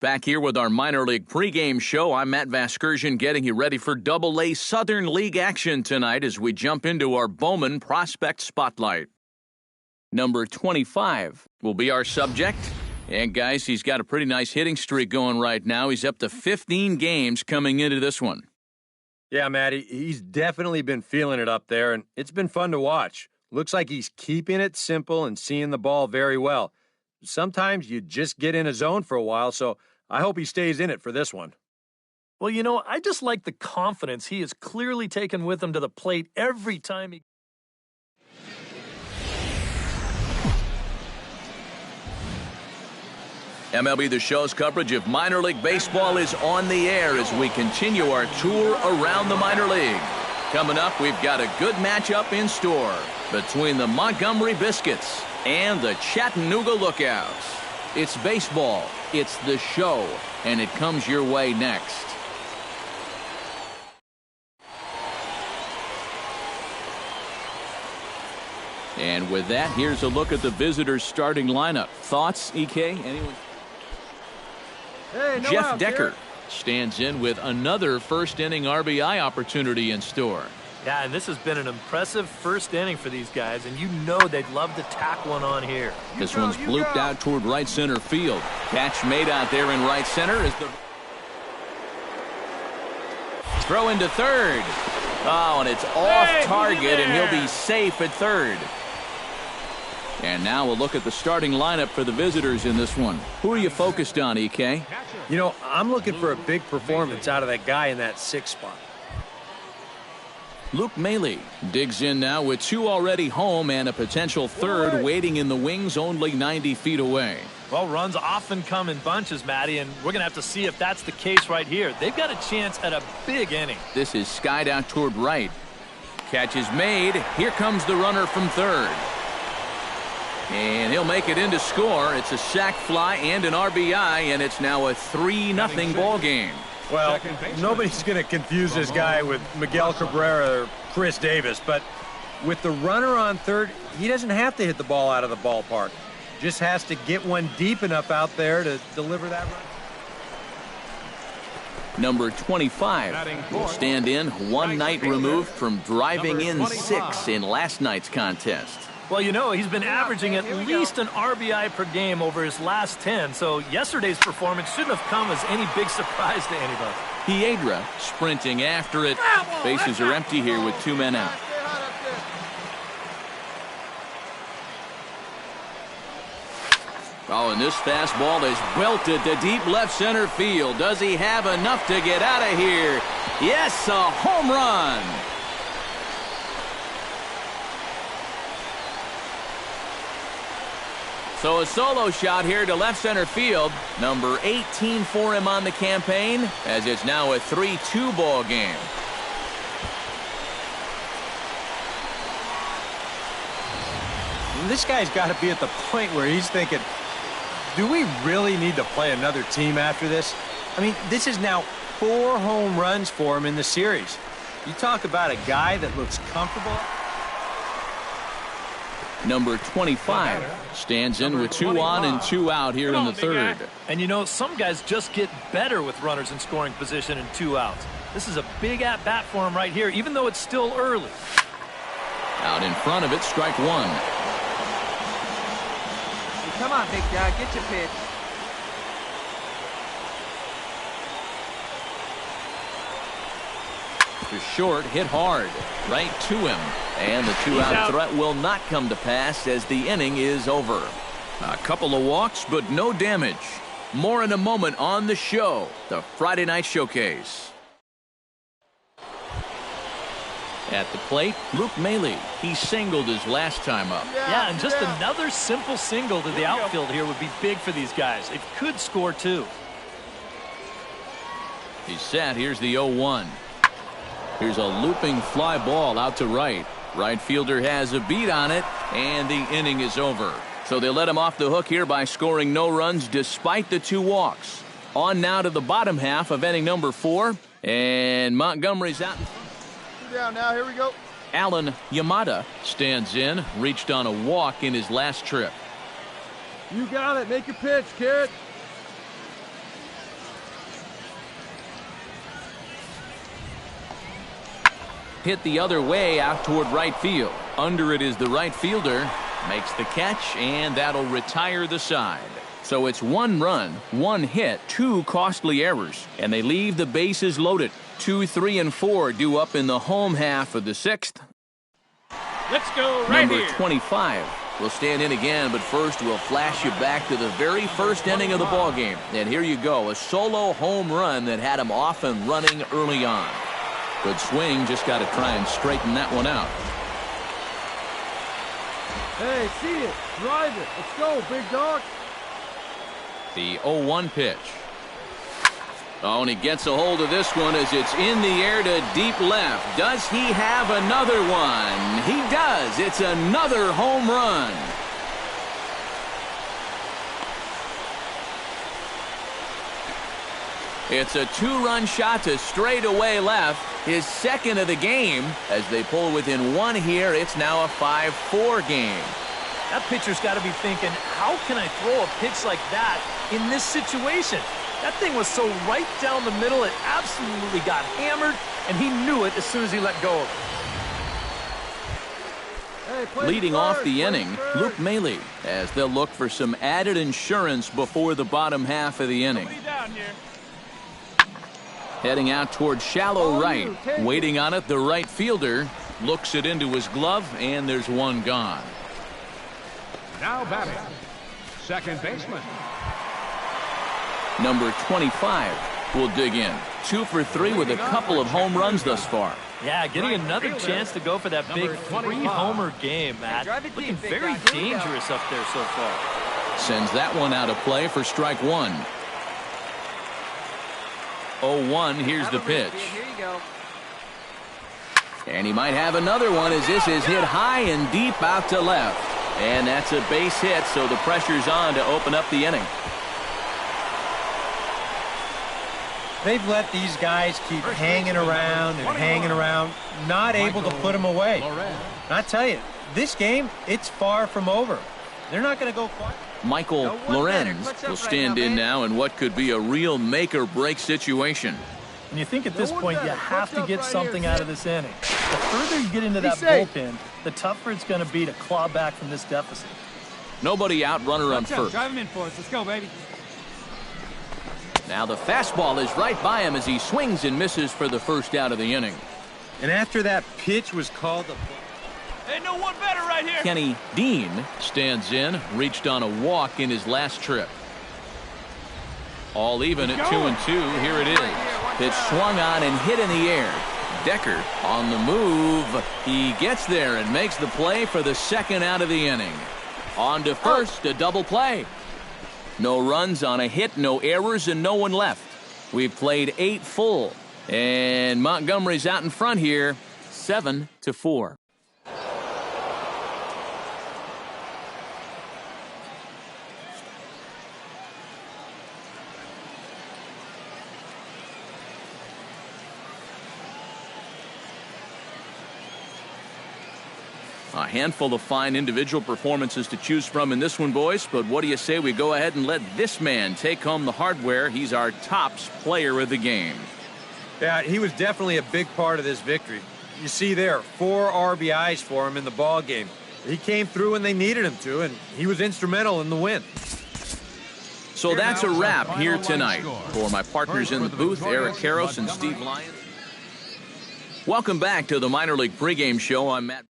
Back here with our minor league pregame show, I'm Matt Vasgersian getting you ready for Double-A Southern League action tonight as we jump into our Bowman Prospect Spotlight. Number 25 will be our subject. And guys, he's got a pretty nice hitting streak going right now. He's up to 15 games coming into this one. Yeah, Matt, he's definitely been feeling it up there, and it's been fun to watch. Looks like he's keeping it simple and seeing the ball very well. Sometimes you just get in a zone for a while, so I hope he stays in it for this one. Well, you know, I just like the confidence he has clearly taken with him to the plate every time he... MLB The Show's coverage of minor league baseball is on the air as we continue our tour around the minor league. Coming up, we've got a good matchup in store between the Montgomery Biscuits and the Chattanooga Lookouts. It's baseball, it's the show, and it comes your way next. And with that, here's a look at the visitors' starting lineup. Thoughts, EK? Anyone? Hey, Jeff Decker stands in with another first-inning RBI opportunity in store. Yeah, and this has been an impressive first inning for these guys, and you know they'd love to tack one on here. This one's blooped out toward right center field. Catch made out there in right center is the throw into third. Oh, and it's off target, and he'll be safe at third. And now we'll look at the starting lineup for the visitors in this one. Who are you focused on, EK? You know, I'm looking for a big performance out of that guy in that 6th spot. Luke Maile digs in now with 2 already home and a potential third waiting in the wings only 90 feet away. Well, runs often come in bunches, Matty, and we're going to have to see if that's the case right here. They've got a chance at a big inning. This is skied out toward right. Catch is made. Here comes the runner from third. And he'll make it in to score. It's a sac fly and an RBI, and it's now a 3-0 ball game. Well, nobody's going to confuse this guy with Miguel Cabrera or Chris Davis, but with the runner on third, he doesn't have to hit the ball out of the ballpark. Just has to get one deep enough out there to deliver that run. Number 25 will stand in 1 night removed from driving in 6 in last night's contest. Well, you know, he's been averaging at least an RBI per game over his last 10, so yesterday's performance shouldn't have come as any big surprise to anybody. Piedra sprinting after it. Bases are empty here with 2 men out. Oh, and this fastball is belted to deep left center field. Does he have enough to get out of here? Yes, a home run. So a solo shot here to left center field. Number 18 for him on the campaign, as it's now a 3-2 ball game. This guy's got to be at the point where he's thinking, do we really need to play another team after this? I mean, this is now 4 home runs for him in the series. You talk about a guy that looks comfortable. Number 25 stands in with 2 on and 2 out here in the third. And you know, some guys just get better with runners in scoring position and 2 outs. This is a big at-bat for him right here, even though it's still early. Out in front of it, strike 1. Come on, big guy, get your pitch. To short, hit hard, right to him. And the 2-out threat will not come to pass as the inning is over. A couple of walks, but no damage. More in a moment on the show, the Friday Night Showcase. At the plate, Luke Maile. He singled his last time up. Yeah, and just another simple single to the outfield here would be big for these guys. It could score 2. He's set. Here's the 0-1. Here's a looping fly ball out to right. Right fielder has a beat on it, and the inning is over. So they let him off the hook here by scoring no runs despite the 2 walks. On now to the bottom half of inning number 4, and Montgomery's out. Down now, here we go. Alan Yamada stands in, reached on a walk in his last trip. You got it. Make your pitch, kid. hit the other way out toward right field. Under it is the right fielder. Makes the catch, and that'll retire the side. So it's 1 run, 1 hit, 2 costly errors, and they leave the bases loaded. 2, 3, and 4 due up in the home half of the 6th. Let's go right Number here. 25 will stand in again, but first we'll flash you back to the very first inning of the ball game. And here you go, a solo home run that had him off and running early on. Good swing, just got to try and straighten that one out. Hey, see it. Drive it. Let's go, big dog. The 0-1 pitch. Oh, and he gets a hold of this one as it's in the air to deep left. Does he have another one? He does. It's another home run. It's a 2-run shot to straightaway left. His second of the game. As they pull within 1 here, it's now a 5-4 game. That pitcher's got to be thinking, how can I throw a pitch like that in this situation? That thing was so right down the middle, it absolutely got hammered, and he knew it as soon as he let go of it. Hey, Leading off the inning, Luke Maley, as they'll look for some added insurance before the bottom half of the inning. Down here. Heading out towards shallow right. Waiting on it, the right fielder looks it into his glove, and there's 1 gone. Now batting, second baseman. Number 25 will dig in. 2 for 3 with a couple of home runs thus far. Yeah, getting another chance to go for that big 3-homer game, Matt. Looking very dangerous up there so far. Sends that one out of play for strike 1. 0-1, here's the pitch. Here you go. And he might have another one as this is hit high and deep out to left. And that's a base hit, so the pressure's on to open up the inning. They've let these guys keep hanging around and hanging around, not able to put them away. And I tell you, this game, it's far from over. They're not going to go far. Michael Lorenz will stand in now in what could be a real make-or-break situation. And you think at this point you have to get something out of this inning. The further you get into that safe. bullpen, the tougher it's going to be to claw back from this deficit. Nobody out, runner on first. Drive him in for us. Let's go, baby. Now the fastball is right by him as he swings and misses for the first out of the inning. And after that pitch was called a... Hey, no one better right here. Kenny Dean stands in, reached on a walk in his last trip. All even at 2-2. Here it is. Pitch swung on and hit in the air. Decker on the move. He gets there and makes the play for the second out of the inning. On to first, a double play. No runs on a hit, no errors, and no one left. We've played 8 full. And Montgomery's out in front here, 7-4. A handful of fine individual performances to choose from in this one, boys. But what do you say we go ahead and let this man take home the hardware? He's our tops player of the game. Yeah, he was definitely a big part of this victory. You see there, 4 RBIs for him in the ball game. He came through when they needed him to, and he was instrumental in the win. So that's a wrap here tonight. For my partners in the booth, Eric Karros and Steve Lyons. Welcome back to the Minor League pregame show. I'm Matt.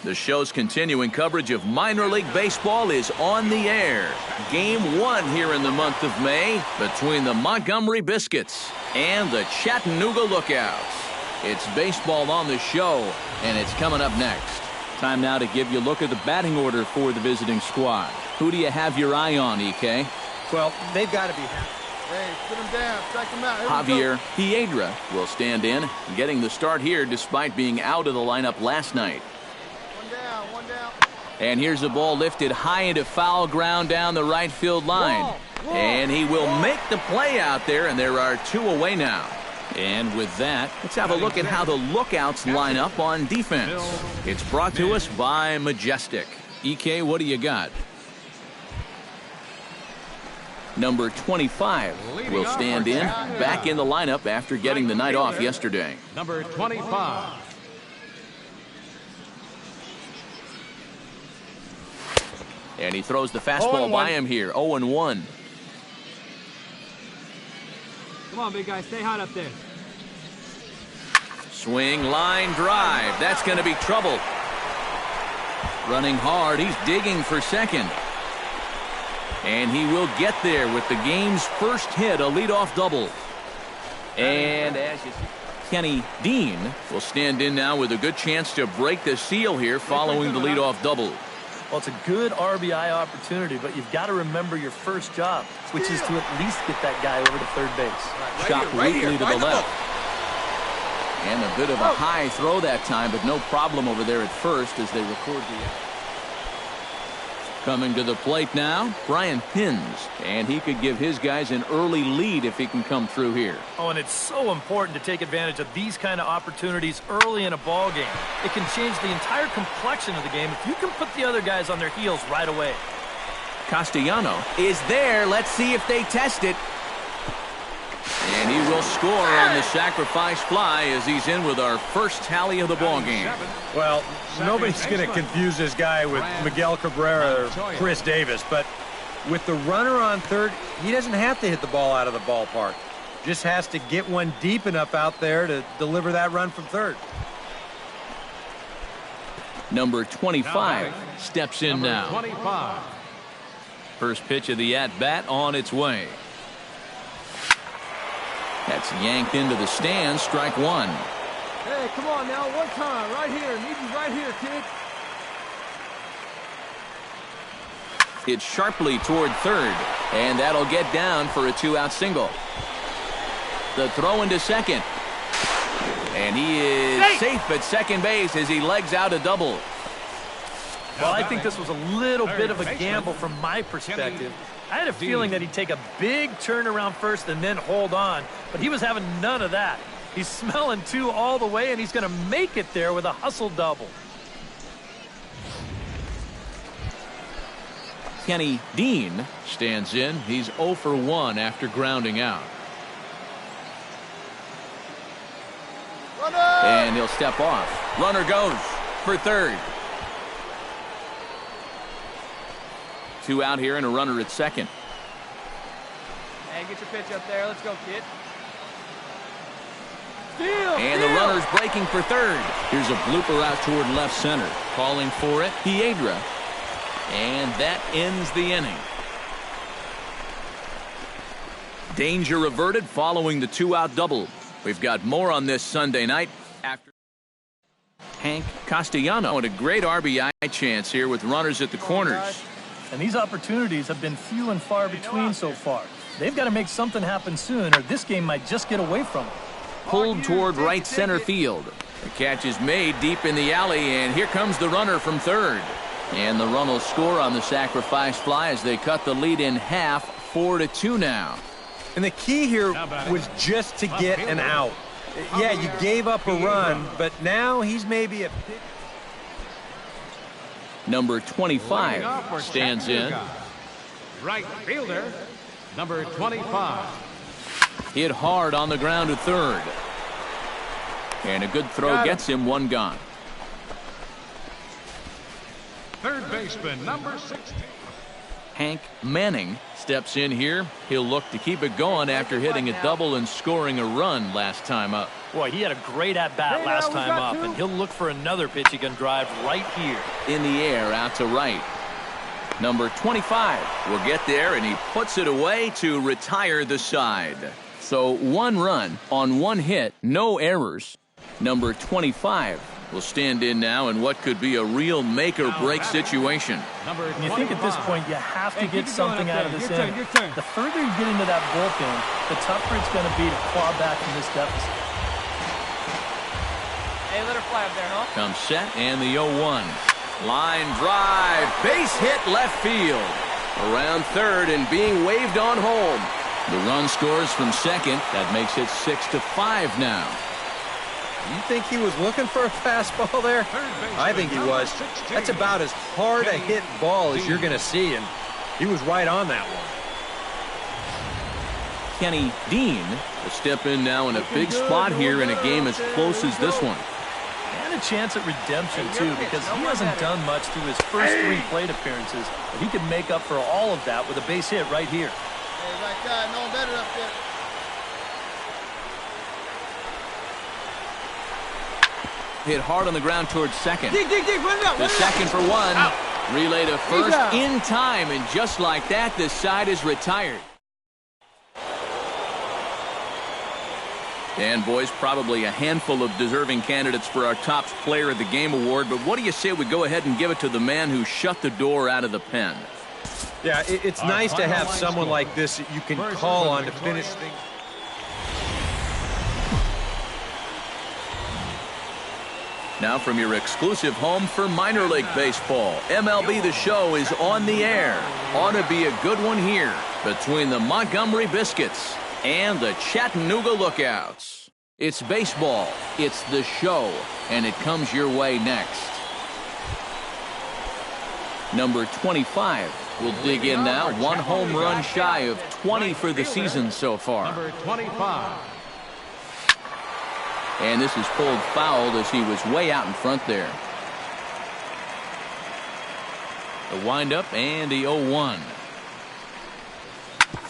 The show's continuing coverage of minor league baseball is on the air. Game 1 here in the month of May between the Montgomery Biscuits and the Chattanooga Lookouts. It's baseball on the show, and it's coming up next. Time now to give you a look at the batting order for the visiting squad. Who do you have your eye on, EK? Well, they've got to be happy. Hey, put him down. Strike him out. Here we Javier Hiedra will stand in, getting the start here despite being out of the lineup last night. One down. And here's the ball lifted high into foul ground down the right field line. And he will make the play out there, and there are 2 away now. And with that, let's have a look at how the Lookouts line up on defense. It's brought to us by Majestic. EK, what do you got? Number 25 will stand in, back in the lineup after getting the night off yesterday. Number 25. And he throws the fastball by him here, 0-1. Come on, big guy. Stay hot up there. Swing, line, drive. That's going to be trouble. Running hard. He's digging for second. And he will get there with the game's first hit, a leadoff double. And as you see, Kenny Dean will stand in now with a good chance to break the seal here following the leadoff double. Well, it's a good RBI opportunity, but you've got to remember your first job, which is to at least get that guy over to third base. Shot weakly to the left. And a bit of a high throw that time, but no problem over there at first as they record the... Coming to the plate now, Brian Pins, and he could give his guys an early lead if he can come through here. Oh, and it's so important to take advantage of these kind of opportunities early in a ball game. It can change the entire complexion of the game if you can put the other guys on their heels right away. Castellano is there. Let's see if they test it. And he will score on the sacrifice fly as he's in with our first tally of the ball game. Well, nobody's going to confuse this guy with Miguel Cabrera or Chris Davis, but with the runner on third, he doesn't have to hit the ball out of the ballpark. Just has to get one deep enough out there to deliver that run from third. Number 25 steps in now. 25. First pitch of the at-bat on its way. That's yanked into the stands, strike one. Hey, come on now, one time, right here. Need you right here, kid. It's sharply toward third, and that'll get down for a two-out single. The throw into second. And he is safe at second base as he legs out a double. Well, I think this was a little bit of a gamble from my perspective. I had a feeling that he'd take a big turn around first and then hold on, but he was having none of that. He's smelling two all the way, and he's going to make it there with a hustle double. Kenny Dean stands in. He's 0 for 1 after grounding out. And he'll step off. Runner goes for third. Two out here and a runner at second. Hey, get your pitch up there. Let's go, kid. And the runner's breaking for third. Here's a blooper out toward left center. Calling for it, Piedra. And that ends the inning. Danger averted following the two-out double. We've got more on this Sunday night after Hank Castellano and a great RBI chance here with runners at the corners. And these opportunities have been few and far between so far. They've got to make something happen soon, or this game might just get away from them. Pulled toward right center field. The catch is made deep in the alley, and here comes the runner from third. And the run will score on the sacrifice fly as they cut the lead in half, 4-2 now. And the key here was just to get an out. Yeah, you gave up a run, but now he's maybe a... Number 25 stands in. Right fielder, number 25. Hit hard on the ground to third. And a good throw gets him one gone. Third baseman, number 16. Hank Manning steps in here. He'll look to keep it going after hitting a double and scoring a run last time up. Boy, he had a great at-bat last time up, and he'll look for another pitch he can drive right here. In the air, out to right. Number 25 will get there, and he puts it away to retire the side. So one run on one hit, no errors. Number 25 will stand in now in what could be a real make-or-break situation. And you think at this point you have to get something out of this inning. The further you get into that bullpen, the tougher it's going to be to claw back from this deficit. Hey, let her fly up there, huh? Comes set and the 0-1. Line drive, base hit left field. Around third and being waved on home. The run scores from second. That makes it 6-5 now. You think he was looking for a fastball there? I think he was. That's about as hard a hit ball as you're going to see, and he was right on that one. Kenny Dean will step in now in a big spot here in a game as close as this one. And a chance at redemption, too, because he hasn't done much through his first 3 plate appearances. But he could make up for all of that with a base hit right here. Hey, right guy, no better up there. Hit hard on the ground towards second. Dig, run it out. The second for one. Relay to first in time, and just like that, this side is retired. And, boys, probably a handful of deserving candidates for our top player of the game award, but what do you say we go ahead and give it to the man who shut the door out of the pen? Yeah, it's nice to have someone like this that you can call on to finish things. Now from your exclusive home for minor league baseball, MLB The Show is on the air. Ought to be a good one here between the Montgomery Biscuits and the Chattanooga Lookouts. It's baseball, it's the show, and it comes your way next. Number 25 will dig in now. 1 home run shy of 20 for the season so far. Number 25. And this is pulled foul as he was way out in front there. The windup and the 0-1.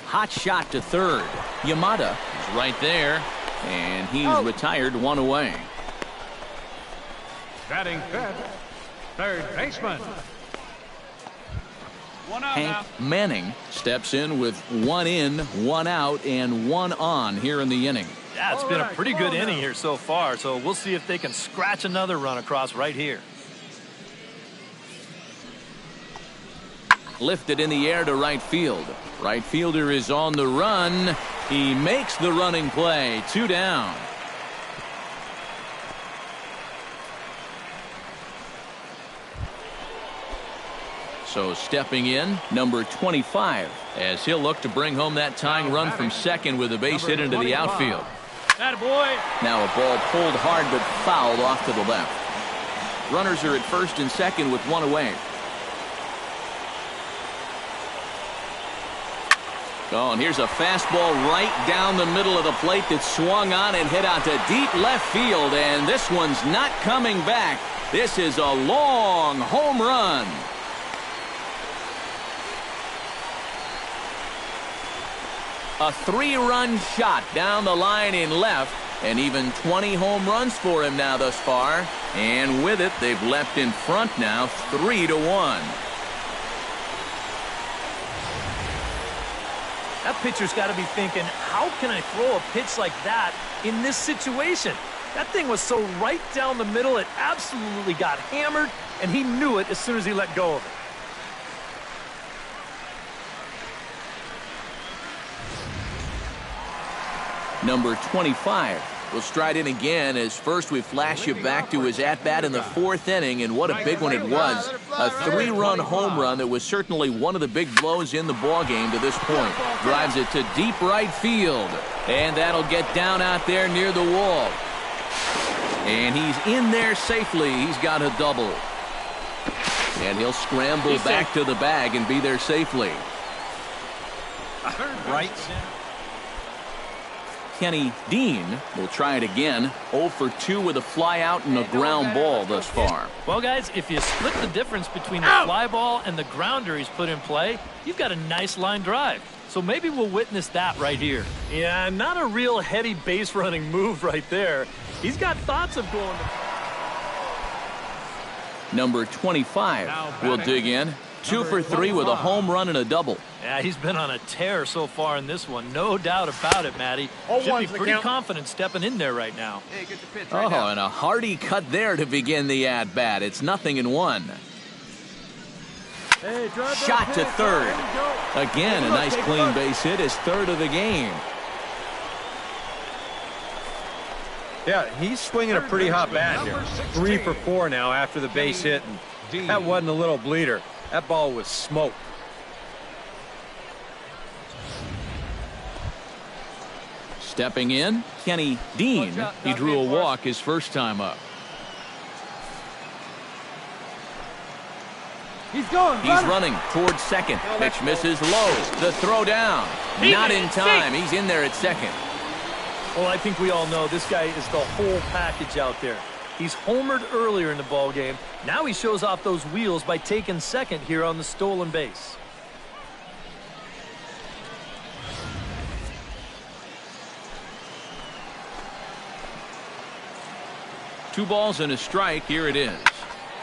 Hot shot to third. Yamada is right there, and he's retired 1 away. Batting fifth, third baseman. Hank Manning steps in with 1 in, 1 out, and 1 on here in the inning. Yeah, it's been a pretty good inning here so far, so we'll see if they can scratch another run across right here. Lifted in the air to right field. Right fielder is on the run. He makes the running play. 2 down. So stepping in, number 25, as he'll look to bring home that tying run from second with a base hit into the outfield. Attaboy. Now a ball pulled hard but fouled off to the left. Runners are at first and second with 1 away. Oh, and here's a fastball right down the middle of the plate that swung on and hit out to deep left field, and this one's not coming back. This is a long home run. A 3-run shot down the line in left, and even 20 home runs for him now thus far. And with it, they've leapt in front now, 3-1. That pitcher's got to be thinking, how can I throw a pitch like that in this situation? That thing was so right down the middle, it absolutely got hammered, and he knew it as soon as he let go of it. Number 25 will stride in again as first we flash you back to his at-bat in the 4th inning, and what a big one it was. A 3-run home run that was certainly one of the big blows in the ballgame to this point. Drives it to deep right field, and that'll get down out there near the wall. And he's in there safely. He's got a double. And he'll scramble back to the bag and be there safely. Right. Kenny Dean will try it again. 0 for 2 with a fly out and a ground ball thus far. Well, guys, if you split the difference between the fly ball and the grounder he's put in play, you've got a nice line drive. So maybe we'll witness that right here. Yeah, not a real heady base running move right there. He's got thoughts of going to... Number 25 will dig in. 2 for 3 with a home run and a double. Yeah, he's been on a tear so far in this one. No doubt about it, Matty. Should be pretty confident stepping in there right now. Hey, get your pitch right now. And a hearty cut there to begin the at-bat. It's 0-1. Hey, Shot to third. Again, a nice clean base hit, his 3rd of the game. Yeah, he's swinging a pretty hot bat here. 3 for 4 now after the base hit. And that wasn't a little bleeder. That ball was smoked. Stepping in, Kenny Dean. He drew a walk his first time up. He's going. He's running towards second. Pitch misses low. The throw down. Not in time. He's in there at second. Well, I think we all know this guy is the whole package out there. He's homered earlier in the ball game. Now he shows off those wheels by taking second here on the stolen base. Two balls and a strike. Here it is.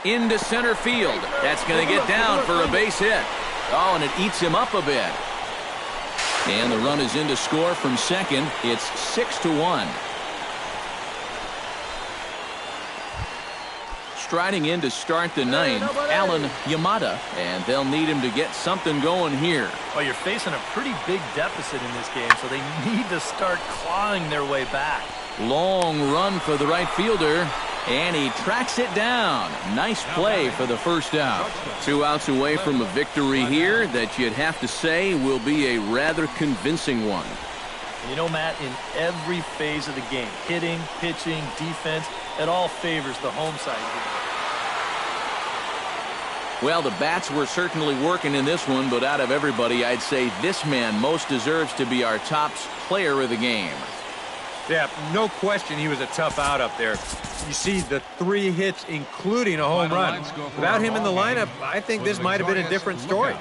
Into center field. That's going to get down for a base hit. Oh, and it eats him up a bit. And the run is in to score from second. It's 6-1. Striding in to start the ninth, Alan Yamada, and they'll need him to get something going here. Well, you're facing a pretty big deficit in this game, so they need to start clawing their way back. Long run for the right fielder, and he tracks it down. Nice play for the first out. 2 outs away from a victory here that you'd have to say will be a rather convincing one. You know, Matt, in every phase of the game, hitting, pitching, defense, it all favors the home side here. Well, the bats were certainly working in this one, but out of everybody, I'd say this man most deserves to be our top player of the game. Yeah, no question he was a tough out up there. You see the 3 hits, including a home run. Without him in the lineup, I think this might have been a different story.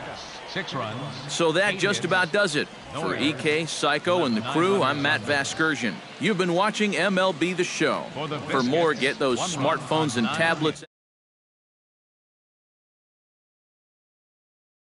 6 runs. So that just about does it. For EK, Psycho, and the crew, I'm Matt Vasgersian. You've been watching MLB The Show. For more, get those smartphones and tablets.